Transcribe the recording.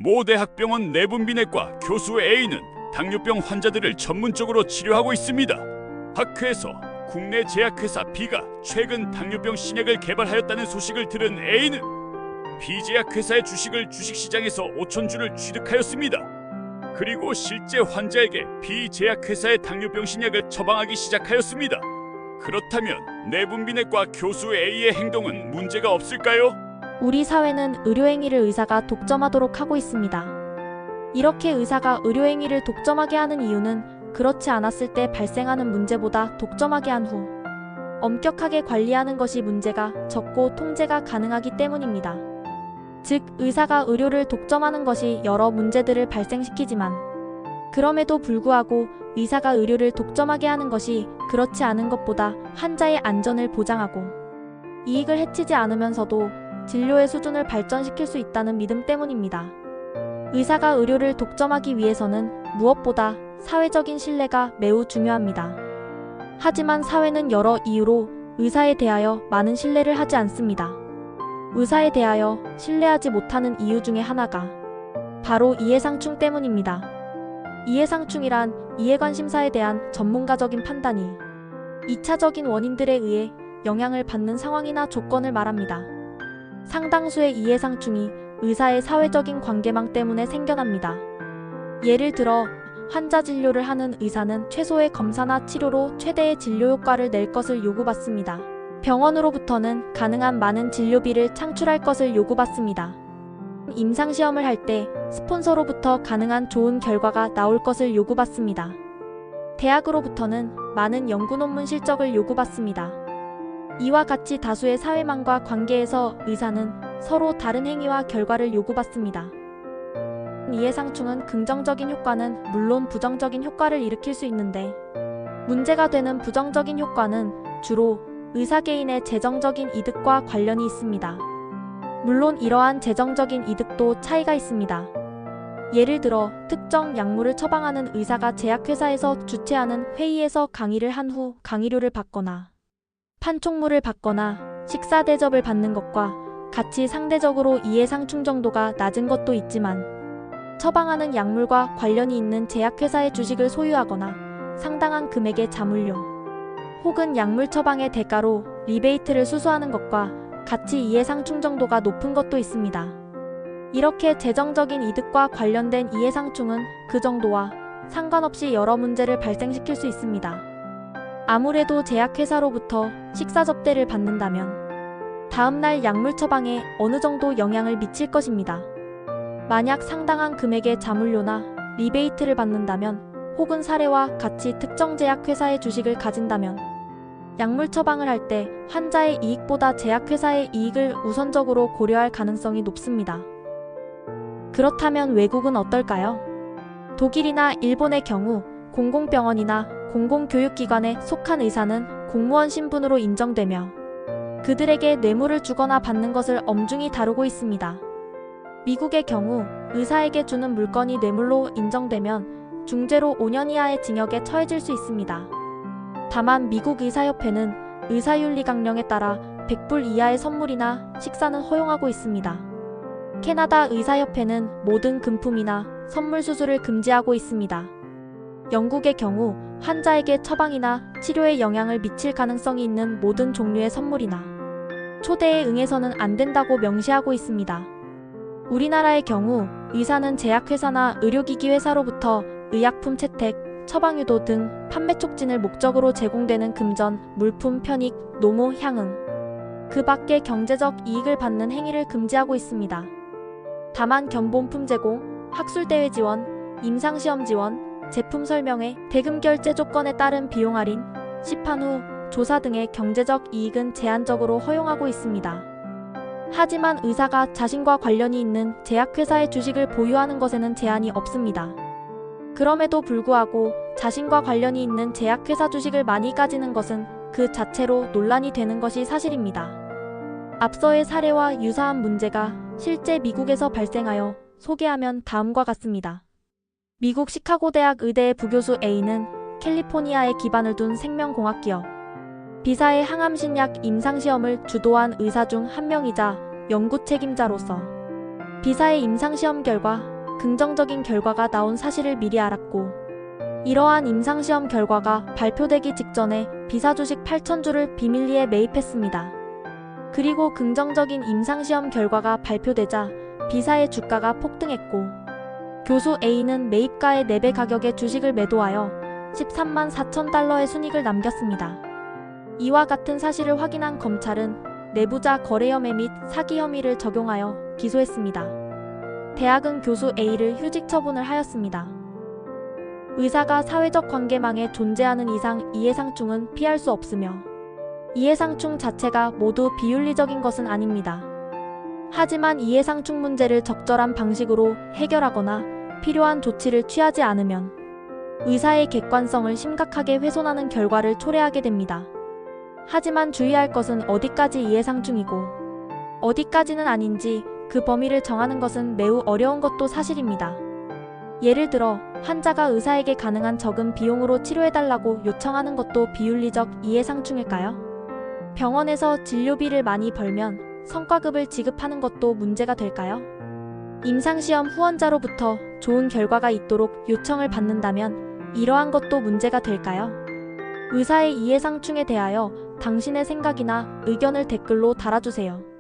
모 대학병원 내분비내과 교수 A는 당뇨병 환자들을 전문적으로 치료하고 있습니다. 학회에서 국내 제약회사 B가 최근 당뇨병 신약을 개발하였다는 소식을 들은 A는 B 제약회사의 주식을 주식시장에서 5천 주를 취득하였습니다. 그리고 실제 환자에게 B 제약회사의 당뇨병 신약을 처방하기 시작하였습니다. 그렇다면 내분비내과 교수 A의 행동은 문제가 없을까요? 우리 사회는 의료행위를 의사가 독점하도록 하고 있습니다. 이렇게 의사가 의료행위를 독점하게 하는 이유는 그렇지 않았을 때 발생하는 문제보다 독점하게 한 후 엄격하게 관리하는 것이 문제가 적고 통제가 가능하기 때문입니다. 즉, 의사가 의료를 독점하는 것이 여러 문제들을 발생시키지만 그럼에도 불구하고 의사가 의료를 독점하게 하는 것이 그렇지 않은 것보다 환자의 안전을 보장하고 이익을 해치지 않으면서도 진료의 수준을 발전시킬 수 있다는 믿음 때문입니다. 의사가 의료를 독점하기 위해서는 무엇보다 사회적인 신뢰가 매우 중요합니다. 하지만 사회는 여러 이유로 의사에 대하여 많은 신뢰를 하지 않습니다. 의사에 대하여 신뢰하지 못하는 이유 중에 하나가 바로 이해상충 때문입니다. 이해상충이란 이해관심사에 대한 전문가적인 판단이 2차적인 원인들에 의해 영향을 받는 상황이나 조건을 말합니다. 상당수의 이해상충이 의사의 사회적인 관계망 때문에 생겨납니다. 예를 들어 환자 진료를 하는 의사는 최소의 검사나 치료로 최대의 진료 효과를 낼 것을 요구받습니다. 병원으로부터는 가능한 많은 진료비를 창출할 것을 요구받습니다. 임상시험을 할 때 스폰서로부터 가능한 좋은 결과가 나올 것을 요구받습니다. 대학으로부터는 많은 연구 논문 실적을 요구받습니다. 이와 같이 다수의 사회망과 관계에서 의사는 서로 다른 행위와 결과를 요구받습니다. 이해상충은 긍정적인 효과는 물론 부정적인 효과를 일으킬 수 있는데 문제가 되는 부정적인 효과는 주로 의사 개인의 재정적인 이득과 관련이 있습니다. 물론 이러한 재정적인 이득도 차이가 있습니다. 예를 들어 특정 약물을 처방하는 의사가 제약회사에서 주최하는 회의에서 강의를 한 후 강의료를 받거나 판촉물을 받거나 식사 대접을 받는 것과 같이 상대적으로 이해상충 정도가 낮은 것도 있지만 처방하는 약물과 관련이 있는 제약회사의 주식을 소유하거나 상당한 금액의 자물료 혹은 약물 처방의 대가로 리베이트를 수수하는 것과 같이 이해상충 정도가 높은 것도 있습니다. 이렇게 재정적인 이득과 관련된 이해상충은 그 정도와 상관없이 여러 문제를 발생시킬 수 있습니다. 아무래도 제약회사로부터 식사 접대를 받는다면 다음날 약물 처방에 어느 정도 영향을 미칠 것입니다. 만약 상당한 금액의 자물료나 리베이트를 받는다면 혹은 사례와 같이 특정 제약회사의 주식을 가진다면 약물 처방을 할 때 환자의 이익보다 제약회사의 이익을 우선적으로 고려할 가능성이 높습니다. 그렇다면 외국은 어떨까요? 독일이나 일본의 경우 공공병원이나 공공교육기관에 속한 의사는 공무원 신분으로 인정되며 그들에게 뇌물을 주거나 받는 것을 엄중히 다루고 있습니다. 미국의 경우 의사에게 주는 물건이 뇌물로 인정되면 중죄로 5년 이하의 징역에 처해질 수 있습니다. 다만 미국 의사협회는 의사윤리강령에 따라 100불 이하의 선물이나 식사는 허용하고 있습니다. 캐나다 의사협회는 모든 금품이나 선물 수수를 금지하고 있습니다. 영국의 경우 환자에게 처방이나 치료에 영향을 미칠 가능성이 있는 모든 종류의 선물이나 초대에 응해서는 안 된다고 명시하고 있습니다. 우리나라의 경우 의사는 제약회사나 의료기기 회사로부터 의약품 채택, 처방유도 등 판매 촉진을 목적으로 제공되는 금전, 물품 편익, 노무, 향응 그 밖의 경제적 이익을 받는 행위를 금지하고 있습니다. 다만 견본품 제공, 학술대회 지원, 임상시험 지원, 제품 설명회, 대금 결제 조건에 따른 비용 할인, 시판 후 조사 등의 경제적 이익은 제한적으로 허용하고 있습니다. 하지만 의사가 자신과 관련이 있는 제약회사의 주식을 보유하는 것에는 제한이 없습니다. 그럼에도 불구하고 자신과 관련이 있는 제약회사 주식을 많이 가지는 것은 그 자체로 논란이 되는 것이 사실입니다. 앞서의 사례와 유사한 문제가 실제 미국에서 발생하여 소개하면 다음과 같습니다. 미국 시카고대학 의대의 부교수 A는 캘리포니아에 기반을 둔 생명공학기업 B사의 항암신약 임상시험을 주도한 의사 중 한 명이자 연구 책임자로서 B사의 임상시험 결과 긍정적인 결과가 나온 사실을 미리 알았고, 이러한 임상시험 결과가 발표되기 직전에 B사 주식 8,000주를 비밀리에 매입했습니다. 그리고 긍정적인 임상시험 결과가 발표되자 B사의 주가가 폭등했고, 교수 A는 매입가의 4배 가격의 주식을 매도하여 13만 4천 달러의 순이익을 남겼습니다. 이와 같은 사실을 확인한 검찰은 내부자 거래혐의 및 사기 혐의를 적용하여 기소했습니다. 대학은 교수 A를 휴직 처분을 하였습니다. 의사가 사회적 관계망에 존재하는 이상 이해상충은 피할 수 없으며, 이해상충 자체가 모두 비윤리적인 것은 아닙니다. 하지만 이해상충 문제를 적절한 방식으로 해결하거나 필요한 조치를 취하지 않으면 의사의 객관성을 심각하게 훼손하는 결과를 초래하게 됩니다. 하지만 주의할 것은 어디까지 이해상충이고 어디까지는 아닌지 그 범위를 정하는 것은 매우 어려운 것도 사실입니다. 예를 들어 환자가 의사에게 가능한 적은 비용으로 치료해달라고 요청하는 것도 비윤리적 이해상충일까요? 병원에서 진료비를 많이 벌면 성과급을 지급하는 것도 문제가 될까요? 임상시험 후원자로부터 좋은 결과가 있도록 요청을 받는다면 이러한 것도 문제가 될까요? 의사의 이해상충에 대하여 당신의 생각이나 의견을 댓글로 달아주세요.